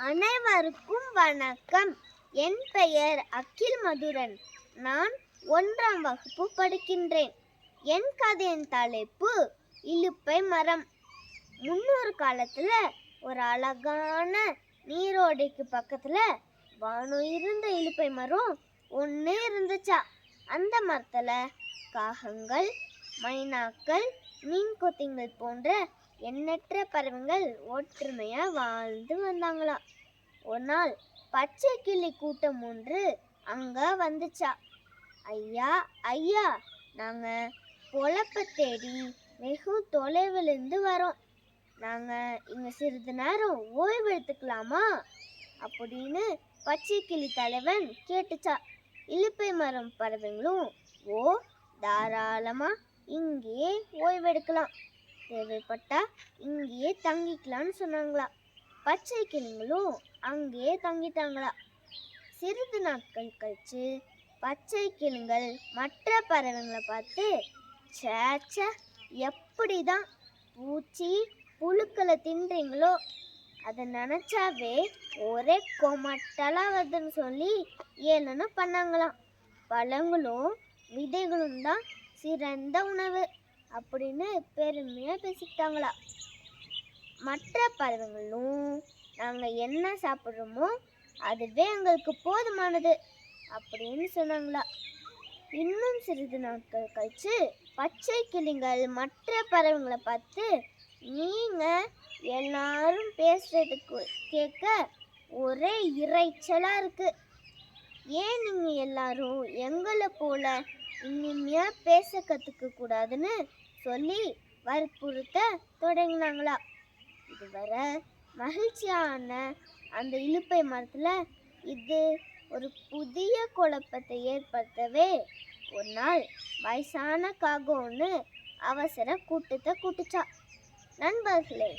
அனைவருக்கும் வணக்கம். என் பெயர் அகில் மதுரன். நான் 1ஆம் வகுப்பு படிக்கின்றேன். என் கதையின் தலைப்பு இலுப்பை மரம். முன்னொரு காலத்துல ஒரு அழகான நீரோடைக்கு பக்கத்துல வானுயர்ந்த இலுப்பை மரம் ஒன்று இருந்துச்சா. அந்த மரத்துல காகங்கள், மைனாக்கள், மீன் கொத்திங்கள் போன்ற எண்ணற்ற பறவைகள் ஒற்றுமையா வாழ்ந்து வந்தாங்களா. ஒரு நாள் பச்சை கிளி கூட்டம் ஒன்று அங்க வந்துச்சா. ஐயா ஐயா, நாங்க பொழப்ப தேடி வெகு தொலைவிலிருந்து வரோம். நாங்க இங்க சிறிது நேரம் ஓய்வு எடுத்துக்கலாமா அப்படின்னு பச்சை கிளி தலைவன் கேட்டுச்சா. இலுப்பை மரம் பறவைங்களும் ஓ தாராளமா இங்கேயே ஓய்வெடுக்கலாம், தேவைப்பட்டா இங்கேயே தங்கிக்கலான்னு சொன்னாங்களா. பச்சை கிளிங்களும் அங்கேயே தங்கிட்டாங்களா. சிறிது நாட்கள் கழிச்சு பச்சை கிளிங்கள் மற்ற பறவைங்களை பார்த்து, சேச்ச எப்படிதான் பூச்சி புழுக்களை தின்றீங்களோ, அதை நினைச்சாவே ஒரே கொமட்டலா வருதுன்னு சொல்லி ஏளன பண்ணாங்களாம். பழங்களும் விதைகளும் தான் சிறந்த உணவு அப்படின்னு பெருமையா பேசிக்கிட்டாங்களா. மற்ற பறவைகளும் நாங்கள் என்ன சாப்பிட்றோமோ அதுவே எங்களுக்கு போதுமானது அப்படின்னு சொன்னாங்களா. இன்னும் சிறிது நாட்கள் கழிச்சு பச்சை கிளிங்கள் மற்ற பறவைங்களை பார்த்து, நீங்க எல்லாரும் பேசுறதுக்கு கேட்க ஒரே இறைச்சலா இருக்கு, ஏன் நீங்க எல்லாரும் எங்களை போல இனிமையா பேச கத்துக்க கூடாதுன்னு சொல்லி வற்புறுத்த தொடங்கினாங்களா. இதுவரை மகிழ்ச்சியான அந்த இலுப்பை மரத்துல இது ஒரு புதிய குழப்பத்தை ஏற்படுத்தவே ஒரு நாள் வயசான காகம் ஒன்று அவசர கூட்டத்தை கூட்டுச்சா. நண்பர்களே,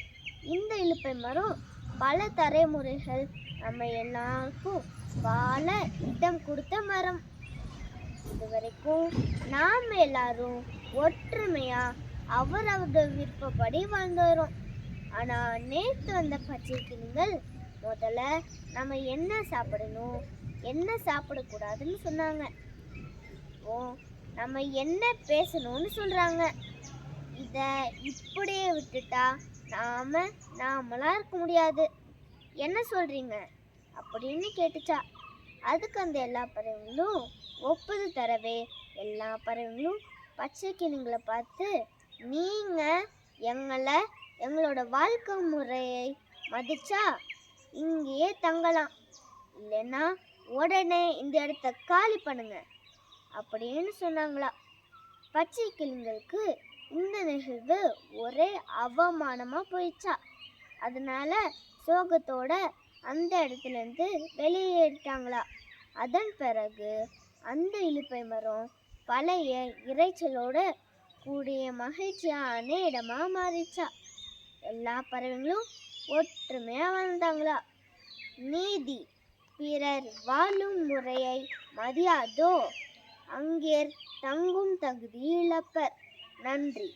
இந்த இலுப்பை மரம் பல தலைமுறைகள் நம்ம எல்லாருக்கும் வாழ இடம் கொடுத்த மரம். இதுவரைக்கும் நாம் எல்லாரும் ஒற்றுமையா அவரவரோட விருப்பப்படி வாழ்ந்து வரோம். ஆனா நேற்று வந்த பச்சை கிளிகள் முதல்ல நம்ம என்ன சாப்பிடணும், என்ன சாப்பிடக்கூடாதுன்னு சொன்னாங்க. இப்போ நம்ம என்ன பேசணும்னு சொல்றாங்க. இத இப்படியே விட்டுட்டா நாமளா இருக்க முடியாது, என்ன சொல்றீங்க அப்படின்னு கேட்டுச்சா. அதுக்கு அந்த எல்லா பறவைகளும் ஒப்புதல் தரவே எல்லா பறவைகளும் பச்சை கிளிங்களை பார்த்து, நீங்க எங்களோட வாழ்க்கை முறையை மதிச்சா இங்கேயே தங்கலாம், இல்லைன்னா உடனே இந்த இடத்த காலி பண்ணுங்க அப்படின்னு சொன்னாங்களா. பச்சை கிளிங்களுக்கு இந்த நிகழ்வு ஒரே அவமானமா போயிடுச்சா. அதனால சோகத்தோட அந்த இடத்துல இருந்து வெளியேறிட்டாங்களா. அதன் பிறகு அந்த இலுப்பை மரம் பழைய இறைச்சலோட கூடிய மகிழ்ச்சியான இடமா மாறிச்சா. எல்லா பறவைகளும் ஒற்றுமையா வாழ்ந்தாங்களா. நீதி, பிறர் வாழும் முறையை மதியாதோ அங்கே தங்கும் தகுதி இழப்பர். நன்றி.